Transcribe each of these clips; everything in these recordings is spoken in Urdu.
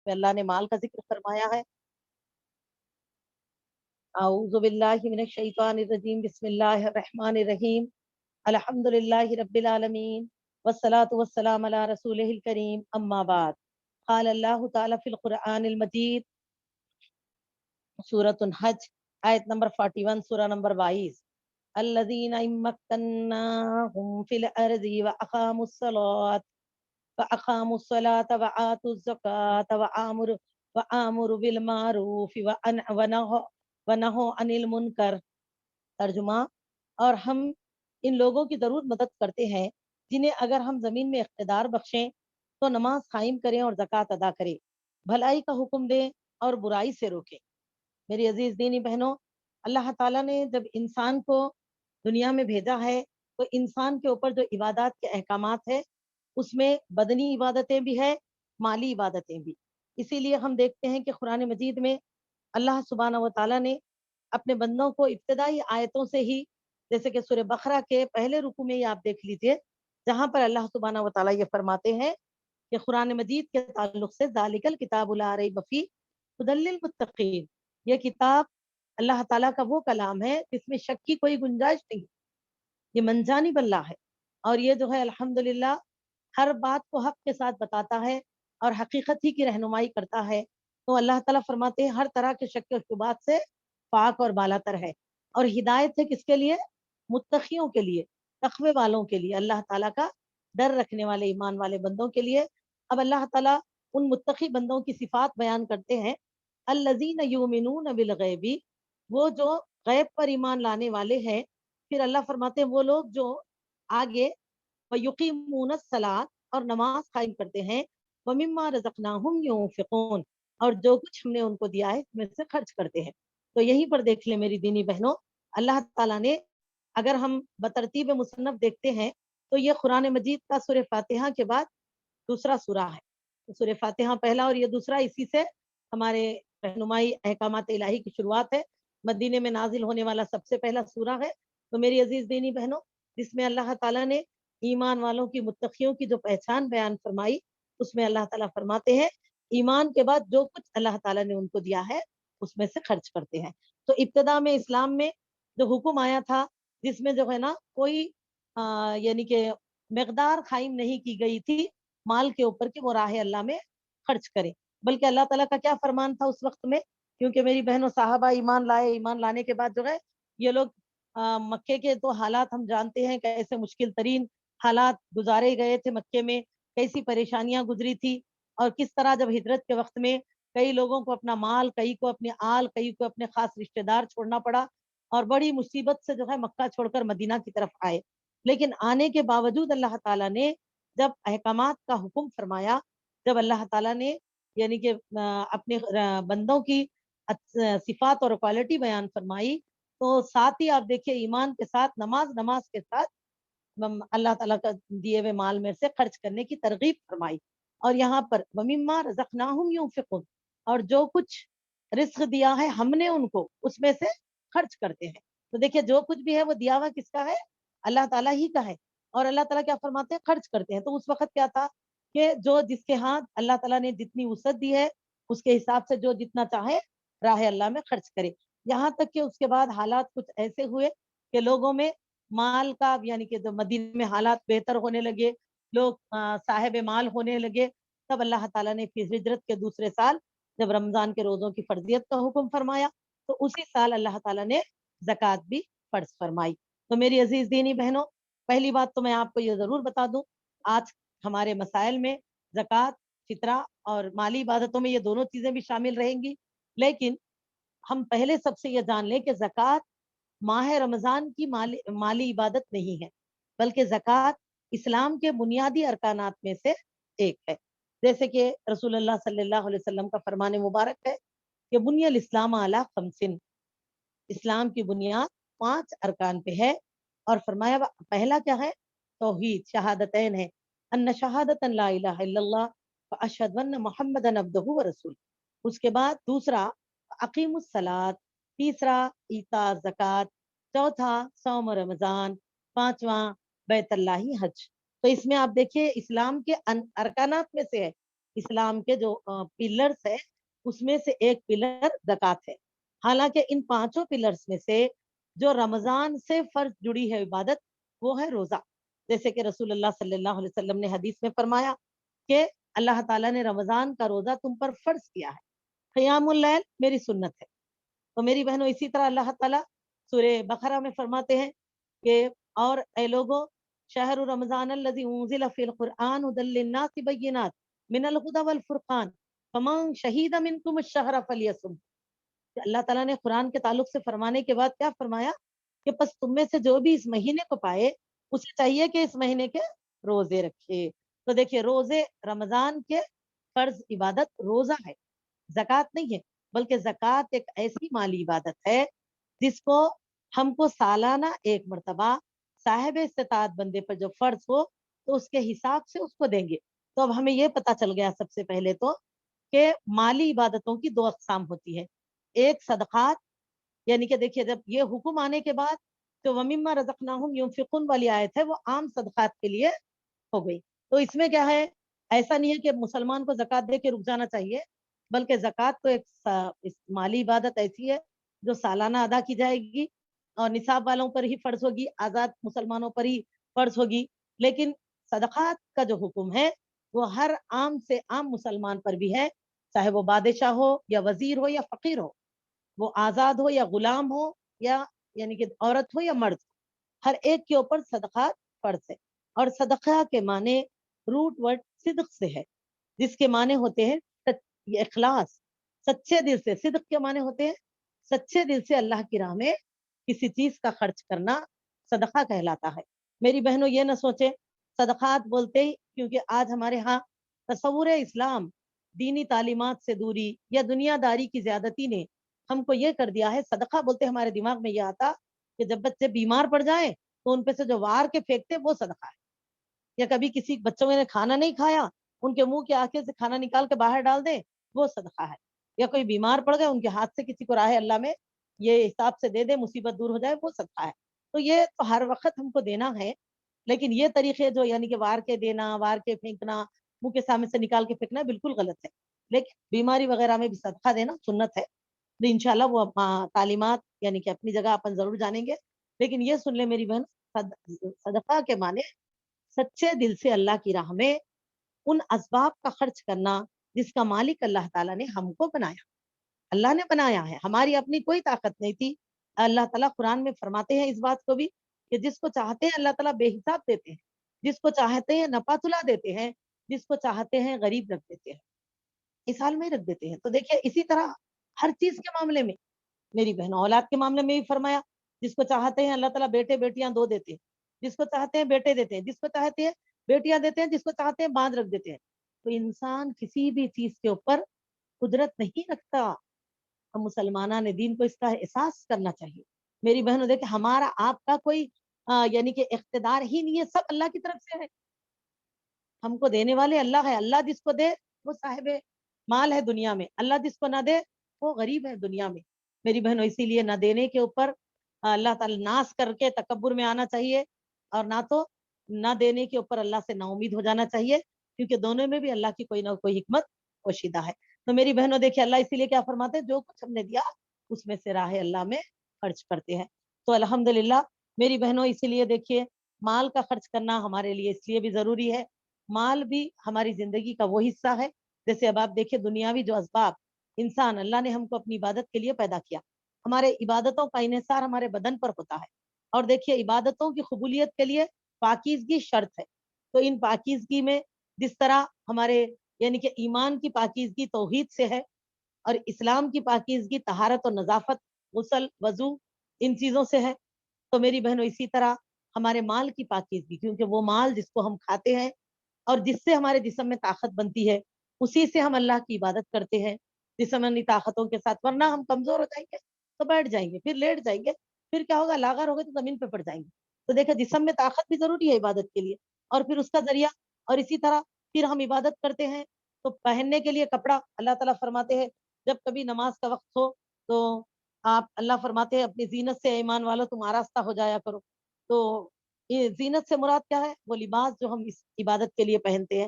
میں اللہ نے مال کا ذکر فرمایا ہے۔ اعوذ باللہ من الشیطان الرجیم، بسم اللہ الرحمن الرحیم، الحمد للہ رب العالمین والصلاة والسلام علی رسولہ الکریم، اما بعد۔ قال اللہ تعالی فی القرآن المجید، سورۃ الحج، آیت نمبر 41، سورہ نمبر 22، الذین ان مکناہم فی الارض واقاموا الصلاۃ وآتوا الزکاۃ وآمروا بالمعروف ونہوا عن المنکر۔ ترجمہ، اور ہم ان لوگوں کی ضرور مدد کرتے ہیں جنہیں اگر ہم زمین میں اقتدار بخشیں تو نماز قائم کریں اور زکوٰۃ ادا کریں، بھلائی کا حکم دیں اور برائی سے روکیں۔ میری عزیز دینی بہنوں، اللہ تعالیٰ نے جب انسان کو دنیا میں بھیجا ہے تو انسان کے اوپر جو عبادات کے احکامات ہیں اس میں بدنی عبادتیں بھی ہے، مالی عبادتیں بھی۔ اسی لیے ہم دیکھتے ہیں کہ قرآن مجید میں اللہ سبحانہ و تعالیٰ نے اپنے بندوں کو ابتدائی آیتوں سے ہی، جیسے کہ سورہ بقرہ کے پہلے رکوع میں ہی آپ دیکھ لیجئے، جہاں پر اللہ سبحانہ و تعالیٰ یہ فرماتے ہیں کہ قرآن مجید کے تعلق سے ذالک الکتاب لا ریب فیہ ھدی للمتقین، یہ کتاب اللہ تعالیٰ کا وہ کلام ہے جس میں شک کی کوئی گنجائش نہیں، یہ من جانب اللہ ہے، اور یہ جو ہے الحمدللہ ہر بات کو حق کے ساتھ بتاتا ہے اور حقیقت ہی کی رہنمائی کرتا ہے۔ تو اللہ تعالیٰ فرماتے ہیں ہر طرح کے شک و شبہات سے پاک اور بالا تر ہے، اور ہدایت ہے کس کے لیے؟ متقیوں کے لیے، تقوی والوں کے لیے، اللہ تعالیٰ کا ڈر رکھنے والے ایمان والے بندوں کے لیے۔ اب اللہ تعالیٰ ان متقی بندوں کی صفات بیان کرتے ہیں، الذین یؤمنون بالغیب، وہ جو غیب پر ایمان لانے والے ہیں۔ پھر اللہ فرماتے ہیں وہ لوگ جو آگے وَيُقِيمُونَ الصَّلَاةَ، اور نماز قائم کرتے ہیں، وَمِمَّا رَزَقْنَاهُمْ يُنْفِقُونَ، اور جو کچھ ہم نے ان کو دیا ہے اس میں سے خرچ کرتے ہیں۔ تو یہیں پر دیکھ لیں میری دینی بہنوں، اللہ تعالیٰ نے، اگر ہم بترتیب مصنف دیکھتے ہیں تو یہ قرآن مجید کا سورہ فاتحہ کے بعد دوسرا سورہ ہے۔ سورہ فاتحہ پہلا اور یہ دوسرا، اسی سے ہمارے رہنمائی احکامات الہی کی شروعات ہے، مدینے میں نازل ہونے والا سب سے پہلا سورہ ہے۔ تو میری عزیز دینی بہنوں، جس میں اللہ تعالیٰ نے ایمان والوں کی، متقیوں کی جو پہچان بیان فرمائی، اس میں اللہ تعالیٰ فرماتے ہیں ایمان کے بعد جو کچھ اللہ تعالیٰ نے ان کو دیا ہے اس میں سے خرچ کرتے ہیں۔ تو ابتدا میں اسلام میں جو حکم آیا تھا، جس میں جو ہے نا کوئی یعنی کہ مقدار قائم نہیں کی گئی تھی مال کے اوپر کہ وہ راہ اللہ میں خرچ کرے، بلکہ اللہ تعالیٰ کا کیا فرمان تھا اس وقت میں؟ کیونکہ میری بہنوں، صحابہ ایمان لائے، ایمان لانے کے بعد جو ہے یہ لوگ مکے کے تو حالات ہم جانتے ہیں، کیسے مشکل ترین حالات گزارے گئے تھے مکے میں، کیسی پریشانیاں گزری تھی، اور کس طرح جب ہجرت کے وقت میں کئی لوگوں کو اپنا مال، کئی کو اپنے آل، کئی کو اپنے خاص رشتہ دار چھوڑنا پڑا، اور بڑی مصیبت سے جو ہے مکہ چھوڑ کر مدینہ کی طرف آئے۔ لیکن آنے کے باوجود اللہ تعالیٰ نے جب احکامات کا حکم فرمایا، جب اللہ تعالیٰ نے یعنی کہ اپنے بندوں کی صفات اور کوالٹی بیان فرمائی، تو ساتھ ہی آپ دیکھیے ایمان کے ساتھ نماز کے ساتھ اللہ تعالیٰ کا دیے ہوئے مال میں سے خرچ کرنے کی ترغیب فرمائی۔ اور یہاں پر وَمِمَّا رَزَقْنَاهُمْ يُنْفِقُونَ، اور جو کچھ رزق دیا ہے ہم نے ان کو، اس میں سے خرچ کرتے ہیں۔ تو دیکھیے جو کچھ بھی ہے وہ دیا ہوا کس کا ہے؟ اللہ تعالیٰ ہی کا ہے، اور اللہ تعالیٰ کیا فرماتے ہیں؟ خرچ کرتے ہیں۔ تو اس وقت کیا تھا کہ جو جس کے ہاتھ اللہ تعالیٰ نے جتنی وسعت دی ہے اس کے حساب سے جو جتنا چاہے راہ اللہ میں خرچ کرے، یہاں تک کہ اس کے بعد حالات کچھ ایسے ہوئے کہ لوگوں میں مال کا، یعنی کہ جو مدینے میں حالات بہتر ہونے لگے، لوگ صاحب مال ہونے لگے، تب اللہ تعالیٰ نے پھر ہجرت کے دوسرے سال جب رمضان کے روزوں کی فرضیت کا حکم فرمایا تو اسی سال اللہ تعالیٰ نے زکوٰۃ بھی فرض فرمائی۔ تو میری عزیز دینی بہنوں، پہلی بات تو میں آپ کو یہ ضرور بتا دوں، آج ہمارے مسائل میں زکوٰۃ، فطرہ اور مالی عبادتوں میں یہ دونوں چیزیں بھی شامل رہیں گی، لیکن ہم پہلے سب سے یہ جان لیں کہ زکوٰۃ ماہ رمضان کی مالی عبادت نہیں ہے، بلکہ زکوٰۃ اسلام کے بنیادی ارکانات میں سے ایک ہے۔ جیسے کہ رسول اللہ صلی اللہ علیہ وسلم کا فرمان مبارک ہے کہ بنی الاسلام علی خمس، اسلام کی بنیاد 5 ارکان پہ ہے، اور فرمایا پہلا کیا ہے؟ توحید، شہادتین ہے، ان شہادت لا الہ الا اللہ واشہد ان محمدا عبدہ ورسولہ۔ اس کے بعد دوسرا اقیم الصلاۃ، تیسرا ایتاء زکوٰۃ، چوتھا صوم رمضان، پانچواں بیت اللہ حج۔ تو اس میں آپ دیکھیے اسلام کے ارکانات میں سے ہے اسلام کے جو پلرز ہے اس میں سے ایک پلر زکوٰۃ ہے. حالانکہ ان پانچوں پلرز میں سے جو رمضان سے فرض جڑی ہے عبادت وہ ہے روزہ. جیسے کہ رسول اللہ صلی اللہ علیہ وسلم نے حدیث میں فرمایا کہ اللہ تعالیٰ نے رمضان کا روزہ تم پر فرض کیا ہے. قیام اللیل میری سنت ہے. تو میری بہنوں اسی طرح اللہ تعالیٰ سورہ بقرہ میں فرماتے ہیں کہ اور اے لوگوں شہر رمضان الذی انزل فی القرآن ھدی للناس بینات من الہدی والفرقان فمن شہید منکم الشہر فلیصم. اللہ تعالیٰ نے قرآن کے تعلق سے فرمانے کے بعد کیا فرمایا کہ پس تم میں سے جو بھی اس مہینے کو پائے اسے چاہیے کہ اس مہینے کے روزے رکھے. تو دیکھیے روزے رمضان کے فرض عبادت روزہ ہے، زکوٰۃ نہیں ہے. بلکہ زکوٰۃ ایک ایسی مالی عبادت ہے جس کو ہم کو سالانہ ایک مرتبہ صاحب استطاعت بندے پر جو فرض ہو تو اس کے حساب سے اس کو دیں گے. تو اب ہمیں یہ پتا چل گیا سب سے پہلے تو کہ مالی عبادتوں کی دو اقسام ہوتی ہے. ایک صدقات، یعنی کہ دیکھیے جب یہ حکم آنے کے بعد تو وَمِمَّا رَزَقْنَاهُمْ يُنْفِقُونَ والی آیت ہے وہ عام صدقات کے لیے ہو گئی. تو اس میں کیا ہے، ایسا نہیں ہے کہ مسلمان کو زکوٰۃ دے کے رک جانا چاہیے، بلکہ زکوٰۃ تو ایک مالی عبادت ایسی ہے جو سالانہ ادا کی جائے گی اور نصاب والوں پر ہی فرض ہوگی، آزاد مسلمانوں پر ہی فرض ہوگی. لیکن صدقات کا جو حکم ہے وہ ہر عام سے عام مسلمان پر بھی ہے، چاہے وہ بادشاہ ہو یا وزیر ہو یا فقیر ہو، وہ آزاد ہو یا غلام ہو یا یعنی کہ عورت ہو یا مرد، ہر ایک کے اوپر صدقات فرض ہے. اور صدقہ کے معنی روٹ ورڈ صدق سے ہے، جس کے معنی ہوتے ہیں اخلاص، سچے دل سے. صدق کے معنی ہوتے ہیں سچے دل سے اللہ کی راہ میں کسی چیز کا خرچ کرنا صدقہ کہلاتا ہے. میری بہنوں یہ نہ سوچیں صدقات بولتے ہی کیونکہ آج ہمارے ہاں تصور اسلام، دینی تعلیمات سے دوری یا دنیا داری کی زیادتی نے ہم کو یہ کر دیا ہے، صدقہ بولتے ہمارے دماغ میں یہ آتا کہ جب بچے بیمار پڑ جائیں تو ان پہ سے جو وار کے پھینکتے وہ صدقہ ہے. یا کبھی کسی بچوں نے کھانا نہیں کھایا ان کے منہ کے آنکھیں سے کھانا نکال کے باہر ڈال دیں وہ صدقہ ہے. یا کوئی بیمار پڑ گئے ان کے ہاتھ سے کسی کو راہ اللہ میں یہ حساب سے دے دے مصیبت دور ہو جائے وہ صدقہ ہے. تو یہ تو ہر وقت ہم کو دینا ہے، لیکن یہ طریقے جو یعنی کہ وار کے دینا، وار کے پھینکنا، منہ کے سامنے سے نکال کے پھینکنا بالکل غلط ہے. لیکن بیماری وغیرہ میں بھی صدقہ دینا سنت ہے. تو انشاءاللہ وہ تعلیمات یعنی کہ اپنی جگہ اپن ضرور جانیں گے. لیکن یہ سن لیں میری بہن، صدقہ کے معنی سچے دل سے اللہ کی راہ میں ان اسباب کا خرچ کرنا جس کا مالک اللہ تعالیٰ نے ہم کو بنایا. اللہ نے بنایا ہے، ہماری اپنی کوئی طاقت نہیں تھی. اللہ تعالیٰ قرآن میں فرماتے ہیں اس بات کو بھی کہ جس کو چاہتے ہیں اللہ تعالیٰ بے حساب دیتے ہیں، جس کو چاہتے ہیں نفع تلا دیتے ہیں، جس کو چاہتے ہیں غریب رکھ دیتے ہیں، اس حال میں رکھ دیتے ہیں. تو دیکھیے اسی طرح ہر چیز کے معاملے میں میری بہن اولاد کے معاملے میں بھی فرمایا جس کو چاہتے ہیں اللہ تعالیٰ بیٹے بیٹیاں دو دیتے ہیں، جس کو چاہتے ہیں بیٹے دیتے ہیں، جس کو چاہتے ہیں بیٹیاں دیتے ہیں، جس کو چاہتے ہیں باندھ رکھ دیتے ہیں. تو انسان کسی بھی چیز کے اوپر قدرت نہیں رکھتا. ہم مسلمانہ نے دین کو اس کا احساس کرنا چاہیے. میری بہنوں دیکھیں ہمارا آپ کا کوئی یعنی کہ اقتدار ہی نہیں ہے، سب اللہ کی طرف سے ہے. ہم کو دینے والے اللہ ہے. اللہ جس کو دے وہ صاحب مال ہے دنیا میں، اللہ جس کو نہ دے وہ غریب ہے دنیا میں. میری بہنوں اسی لیے نہ دینے کے اوپر اللہ تعالی ناس کر کے تکبر میں آنا چاہیے، اور نہ تو نہ دینے کے اوپر اللہ سے نا امید ہو جانا چاہیے، کیونکہ دونوں میں بھی اللہ کی کوئی نہ کوئی حکمت پوشیدہ ہے. تو میری بہنوں دیکھیے اللہ اسی لیے کیا فرماتے ہیں جو کچھ ہم نے دیا اس میں سے راہ اللہ میں خرچ کرتے ہیں. تو الحمدللہ میری بہنوں اسی لیے دیکھیے مال کا خرچ کرنا ہمارے لیے اس لیے بھی ضروری ہے. مال بھی ہماری زندگی کا وہ حصہ ہے. جیسے اب آپ دیکھیے دنیاوی جو اسباب انسان اللہ نے ہم کو اپنی عبادت کے لیے پیدا کیا، ہمارے عبادتوں کا انحصار ہمارے بدن پر ہوتا ہے. اور دیکھیے عبادتوں کی قبولیت کے لیے پاکیزگی شرط ہے. تو ان پاکیزگی میں جس طرح ہمارے یعنی کہ ایمان کی پاکیزگی توحید سے ہے، اور اسلام کی پاکیزگی طہارت و نظافت، غسل، وضو، ان چیزوں سے ہے. تو میری بہنوں اسی طرح ہمارے مال کی پاکیزگی، کیونکہ وہ مال جس کو ہم کھاتے ہیں اور جس سے ہمارے جسم میں طاقت بنتی ہے اسی سے ہم اللہ کی عبادت کرتے ہیں جسمانی طاقتوں کے ساتھ. ورنہ ہم کمزور ہو جائیں گے تو بیٹھ جائیں گے، پھر لیٹ جائیں گے، پھر کیا ہوگا لاغر ہو گئے تو زمین پہ پڑ جائیں گے. تو دیکھیں جسم میں طاقت بھی ضروری ہے عبادت کے لیے، اور پھر اس کا ذریعہ. اور اسی طرح پھر ہم عبادت کرتے ہیں تو پہننے کے لیے کپڑا اللہ تعالیٰ فرماتے ہیں جب کبھی نماز کا وقت ہو تو آپ اللہ فرماتے ہیں اپنی زینت سے ایمان والو تم آراستہ ہو جایا کرو. تو یہ زینت سے مراد کیا ہے؟ وہ لباس جو ہم اس عبادت کے لیے پہنتے ہیں.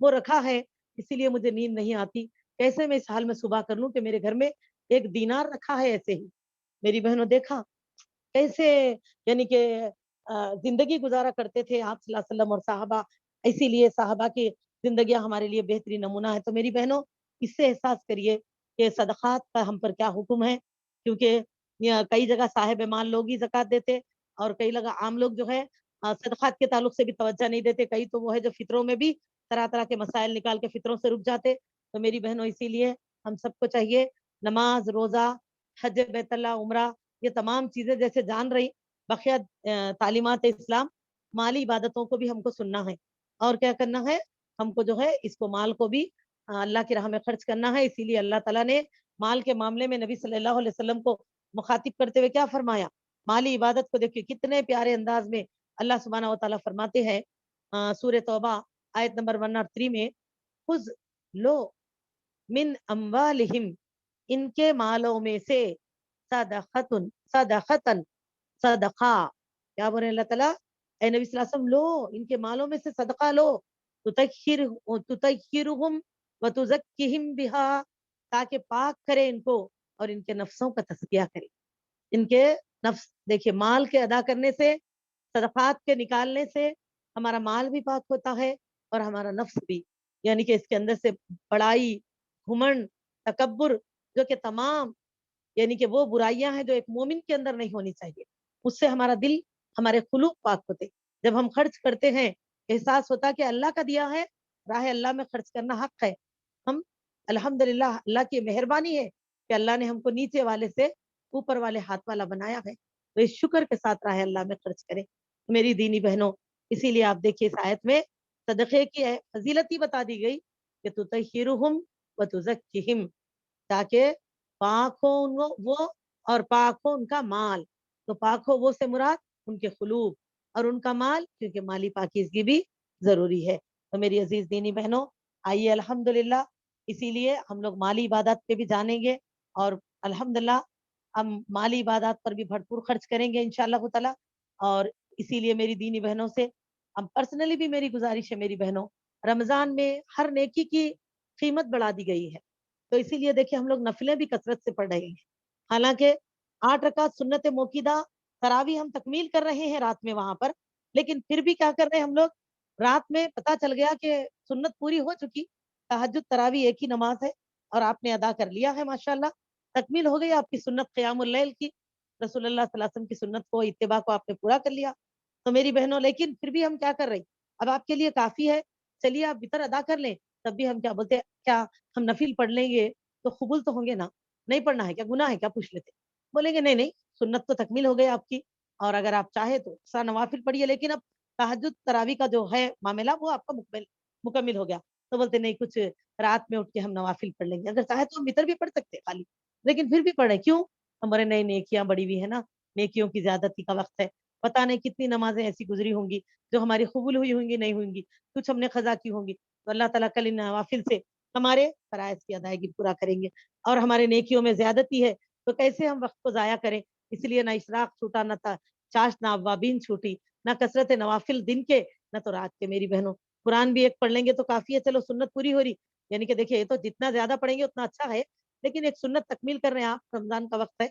وہ رکھا ہے، اسی لیے مجھے نیند نہیں آتی. کیسے میں اس حال میں صبح کر لوں کہ میرے گھر میں 1 دینار رکھا ہے ایسے ہی. میری بہنوں دیکھا کیسے یعنی کہ زندگی گزارا کرتے تھے آپ صلی اللہ علیہ وسلم اور صحابہ. اسی لیے صحابہ کی زندگیاں ہمارے لیے بہترین نمونہ ہے. تو میری بہنوں اس سے احساس کریے کہ صدقات کا ہم پر کیا حکم ہے، کیونکہ کئی جگہ صاحب مال لوگ ہی زکوٰۃ دیتے، اور کئی جگہ عام لوگ جو ہے صدقات کے تعلق سے بھی توجہ نہیں دیتے. کئی تو وہ ہے جو فطروں میں بھی طرح طرح کے مسائل نکال کے فطروں سے رک جاتے. تو میری بہنوں اسی لیے ہم سب کو چاہیے نماز، روزہ، حج بیت اللہ، عمرہ، یہ تمام چیزیں جیسے جان رہی بقیہ تعلیمات اسلام، مالی عبادتوں کو بھی ہم کو سننا ہے اور کیا کرنا ہے، ہم کو جو ہے اس کو مال کو بھی اللہ کی راہ میں خرچ کرنا ہے. اسی لیے اللہ تعالیٰ نے مال کے معاملے میں نبی صلی اللہ علیہ وسلم کو مخاطب کرتے ہوئے کیا فرمایا؟ مالی عبادت کو دیکھیے کتنے پیارے انداز میں اللہ سبحانہ و تعالیٰ فرماتے ہیں سورہ توبہ آیت نمبر 103 میں، خذ لو من اموالہم، ان کے مالوں میں سے، صدقتن صدقتن صدقہ. کیا بول رہے ہیں اللہ تعالیٰ؟ اے نبی صلی اللہ علیہ وسلم لو ان کے مالوں میں سے صدقہ لو، تطہرہم وتزکہم بہا، تاکہ پاک کرے ان کو اور ان کے نفسوں کا تزکیہ کرے. ان کے نفس دیکھیے مال کے ادا کرنے سے، صدقات کے نکالنے سے ہمارا مال بھی پاک ہوتا ہے اور ہمارا نفس بھی. یعنی کہ اس کے اندر سے بڑائی، گھمنڈ، تکبر، جو کہ تمام یعنی کہ وہ برائیاں ہیں جو ایک مومن کے اندر نہیں ہونی چاہیے. اس سے ہمارا دل، ہمارے قلوب پاک ہوتے. جب ہم خرچ کرتے ہیں احساس ہوتا کہ اللہ کا دیا ہے، راہ اللہ میں خرچ کرنا حق ہے. ہم الحمدللہ اللہ کی مہربانی ہے کہ اللہ نے ہم کو نیچے والے سے اوپر والے ہاتھ والا بنایا ہے. تو اس شکر کے ساتھ راہ اللہ میں خرچ کریں میری دینی بہنوں. اسی لیے آپ دیکھیے اس آیت میں صدقے کی فضیلت ہی بتا دی گئی کہ تطہرہم وتزکہم، تاکہ پاک ہو وہ اور پاک ہو ان کا مال. تو پاک ہو وہ سے مراد ان کے قلوب اور ان کا مال، کیونکہ مالی پاکیزگی بھی ضروری ہے. تو میری عزیز دینی بہنوں آئیے الحمدللہ اسی لیے ہم لوگ مالی عبادات پہ بھی جانیں گے اور الحمدللہ ہم مالی عبادات پر بھی بھرپور خرچ کریں گے انشاءاللہ تعالی. اور اسی لیے میری دینی بہنوں سے ہم پرسنلی بھی میری گزارش ہے میری بہنوں، رمضان میں ہر نیکی کی قیمت بڑھا دی گئی ہے. تو اسی لیے دیکھیں ہم لوگ نفلیں بھی کثرت سے پڑھ رہے ہیں. حالانکہ 8 رکعت سنت موقیدہ تراویح ہم تکمیل کر رہے ہیں رات میں وہاں پر، لیکن پھر بھی کیا کر رہے ہیں ہم لوگ، رات میں پتا چل گیا کہ سنت پوری ہو چکی، تہجد تراویح ایک ہی نماز ہے اور آپ نے ادا کر لیا ہے ماشاءاللہ، تکمیل ہو گئی آپ کی سنت قیام اللیل کی، رسول اللہ صلی اللہ علیہ وسلم کی سنت کو، اتباع کو آپ نے پورا کر لیا. تو میری بہنوں لیکن پھر بھی ہم کیا کر رہے ہیں، اب آپ کے لیے کافی ہے چلیے آپ وتر ادا کر لیں، تب بھی ہم کیا بولتے ہیں، کیا ہم نفل پڑھ لیں گے تو قبول تو ہوں گے نا، نہیں پڑھنا ہے کیا، گناہ ہے کیا، پوچھ لیتے. بولیں گے نہیں نہیں سنت تو تکمیل ہو گئی آپ کی، اور اگر آپ چاہیں تو سا نوافل پڑھیے، لیکن اب تہجد تراویح کا جو ہے معاملہ وہ آپ کا مکمل ہو گیا. تو بولتے نہیں کچھ رات میں اٹھ کے ہم نوافل پڑھ لیں گے، اگر چاہے تو ہم وتر بھی پڑھ سکتے خالی، لیکن پھر بھی پڑھیں کیوں، ہمارے نئی نیکیاں بڑی ہوئی ہے نا، نیکیوں کی زیادتی کا وقت ہے. پتہ نہیں کتنی نمازیں ایسی گزری ہوں گی جو ہماری قبول ہوئی ہوں گی، نہیں ہوئیں گی، کچھ ہم نے قضا کی ہوں گی. تو اللہ تعالیٰ کل ان نوافل سے ہمارے فرائض کی ادائیگی پورا کریں گے. اور ہمارے نیکیوں میں زیادتی ہے تو کیسے ہم وقت کو ضائع کریں. اس لیے نہ اشراق چھوٹا، نہ چاش، نہ اوابین چھوٹی، نہ کثرت نوافل دن کے نہ تو رات کے. میری بہنوں قرآن بھی ایک پڑھ لیں گے تو کافی ہے، چلو سنت پوری ہو رہی، یعنی کہ دیکھیے یہ تو جتنا زیادہ پڑھیں گے اتنا اچھا ہے، لیکن ایک سنت تکمیل کر رہے ہیں آپ، رمضان کا وقت ہے،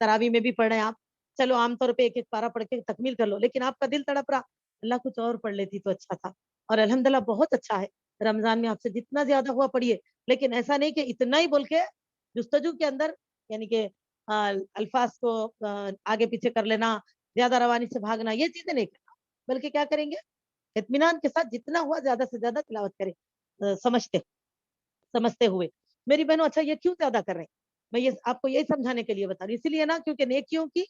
تراویح میں بھی پڑھ رہے ہیں آپ، چلو عام طور پہ ایک ایک پارہ پڑھ کے تکمیل کر لو، لیکن آپ کا دل تڑپ رہا اللہ کچھ اور پڑھ لیتی تو اچھا تھا. اور الحمدللہ بہت اچھا ہے رمضان میں آپ سے جتنا زیادہ ہوا پڑھیے، لیکن ایسا نہیں کہ اتنا ہی بول کے جستجو کے اندر یعنی کہ الفاظ کو آگے پیچھے کر لینا، زیادہ روانی سے بھاگنا، یہ چیزیں نہیں کرنا، بلکہ کیا کریں گے، اطمینان کے ساتھ جتنا ہوا زیادہ سے زیادہ تلاوت کریں سمجھتے ہوئے. میری بہنوں اچھا یہ کیوں زیادہ کر رہے ہیں، میں یہ آپ کو یہی سمجھانے کے لیے بتا رہی ہوں، اسی لیے نا کیونکہ نیکیوں کی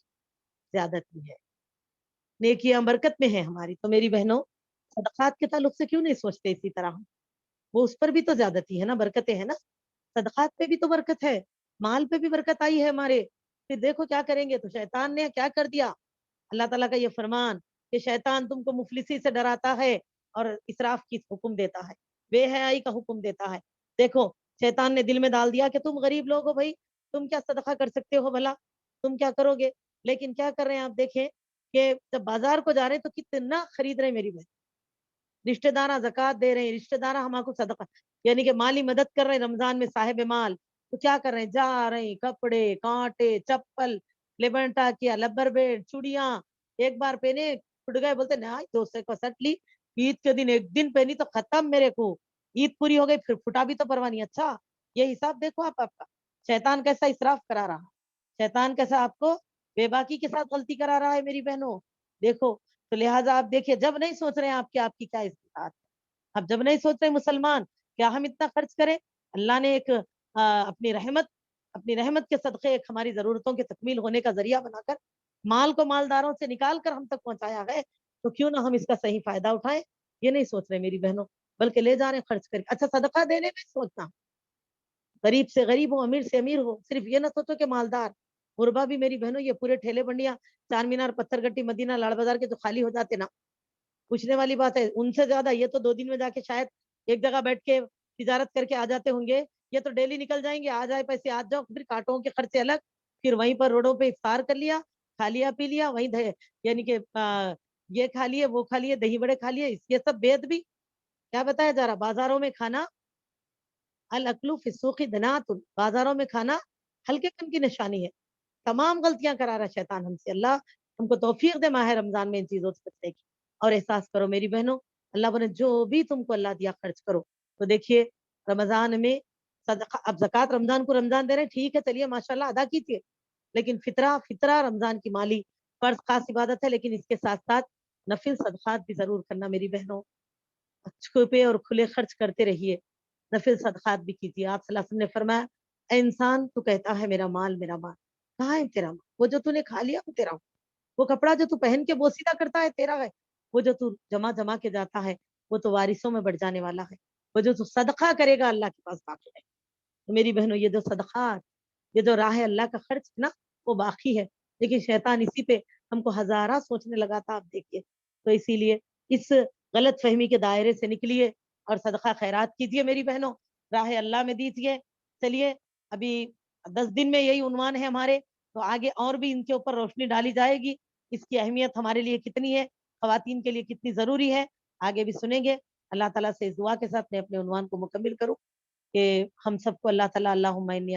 زیادتی ہے، نیکیاں برکت میں ہیں ہماری. تو میری بہنوں صدقات کے تعلق سے کیوں نہیں سوچتے اسی طرح، وہ اس پر بھی تو زیادتی ہے نا، برکتیں ہیں نا، صدقات پہ بھی تو برکت ہے، مال پہ بھی برکت آئی ہے ہمارے. پھر دیکھو کیا کریں گے، تو شیطان نے کیا کر دیا، اللہ تعالیٰ کا یہ فرمان کہ شیطان تم کو مفلسی سے ڈراتا ہے اور اسراف کی حکم دیتا ہے، بے حیائی کا حکم دیتا ہے. دیکھو شیطان نے دل میں ڈال دیا کہ تم غریب لوگ ہو بھائی، تم کیا صدقہ کر سکتے ہو بھلا، تم کیا کرو گے. لیکن کیا کر رہے ہیں آپ دیکھیں کہ جب بازار کو جا رہے ہیں تو کتنا خرید رہے ہیں میری بہن، رشتے دار زکات دے رہے ہیں, رشتے دار ہمارے صدقہ یعنی کہ مالی مدد کر رہے ہیں رمضان میں صاحب مال, تو کیا کر رہے ہیں, جا رہے ہیں کپڑے کانٹے چپل لیبنٹا کیا لبر بیٹ چوڑیاں ایک بار پہنے چھٹ گئے, بولتے نہیں دوسرے کو سٹ لی, عید کے دن ایک دن پہنی تو ختم, میرے کو عید پوری ہو گئی پھر پھٹا بھی تو پرواہ نہیں. اچھا یہ حساب دیکھو آپ کا شیطان کیسا اسراف کرا رہا, شیطان کیسا آپ کو بے باکی کے ساتھ غلطی کرا رہا ہے میری بہنوں. دیکھو تو لہٰذا آپ دیکھیے, جب نہیں سوچ رہے ہیں آپ کی کیا استطاعت ہے, اب جب نہیں سوچ رہے مسلمان کیا ہم اتنا خرچ کریں, اللہ نے ایک اپنی رحمت کے صدقے ایک ہماری ضرورتوں کے تکمیل ہونے کا ذریعہ بنا کر مال کو مالداروں سے نکال کر ہم تک پہنچایا ہے, تو کیوں نہ ہم اس کا صحیح فائدہ اٹھائیں. یہ نہیں سوچ رہے میری بہنوں, بلکہ لے جا رہے ہیں خرچ کر کے. اچھا صدقہ دینے میں سوچنا, غریب سے غریب ہو امیر سے امیر ہو, صرف یہ نہ سوچو کہ مالدار غربا بھی میری بہنوں یہ پورے ٹھیلے بنڈیاں چار مینار پتھر گٹی مدینہ لاڑ بازار کے تو خالی ہو جاتے نا, پوچھنے والی بات ہے. ان سے زیادہ یہ تو 2 دن میں جا کے شاید ایک جگہ بیٹھ کے تجارت کر کے آ جاتے ہوں گے, یہ تو ڈیلی نکل جائیں گے, آ جائے پیسے آ جاؤ, پھر کانٹوں کے خرچے الگ, پھر وہیں پر روڈوں پہ افطار کر لیا, کھا لیا پی لیا, وہیں یعنی کہ یہ کھا لیے وہ کھا لیے دہی بڑے کھا لیے, یہ سب بید بھی کیا بتایا جا رہا, بازاروں میں کھانا الاکل فی السوق دنات, بازاروں میں کھانا ہلکے پن کی نشانی ہے. تمام غلطیاں کرا رہا شیطان ہم سے, اللہ ہم کو توفیق دے ماہ رمضان میں ان چیزوں سے بچنے کی. اور احساس کرو میری بہنوں, اللہ نے جو بھی تم کو اللہ دیا خرچ کرو. تو دیکھیے رمضان میں صدقہ, اب زکات رمضان کو رمضان دے رہے ہیں, ٹھیک ہے چلیے ماشاءاللہ ادا کیجیے, لیکن فطرہ رمضان کی مالی فرض خاص عبادت ہے, لیکن اس کے ساتھ ساتھ نفل صدقات بھی ضرور کرنا میری بہنوں, چھپے اور کھلے خرچ کرتے رہیے, نفل صدقات بھی کیجیے. آپ صلی اللہ علیہ وسلم نے فرمایا, اے انسان تو کہتا ہے میرا مال کہاں ہے تیرا مال, وہ جو تو نے کھا لیا وہ تیرا, وہ کپڑا جو تو پہن کے بوسیدہ کرتا ہے تیرا ہے, وہ جو تو جمع کے جاتا ہے وہ تو وارثوں میں بڑھ جانے والا ہے, وہ جو تو صدقہ کرے گا اللہ کے پاس باقی ہے. تو میری بہنوں یہ جو صدقات, یہ جو راہ اللہ کا خرچ نا وہ باقی ہے, لیکن شیطان اسی پہ ہم کو ہزارہ سوچنے لگا تھا, آپ دیکھیے. تو اسی لیے اس غلط فہمی کے دائرے سے نکلیے اور صدقہ خیرات کیجیے میری بہنوں, راہ اللہ میں دیجیے. چلیے ابھی 10 دن میں یہی عنوان ہے ہمارے, تو آگے اور بھی ان کے اوپر روشنی ڈالی جائے گی, اس کی اہمیت ہمارے لیے کتنی ہے, خواتین کے لیے کتنی ضروری ہے, آگے بھی سنیں گے. اللہ تعالیٰ سے اس دعا کے ساتھ میں اپنے عنوان کو مکمل کروں کہ ہم سب کو اللہ تعالیٰ اللہم انی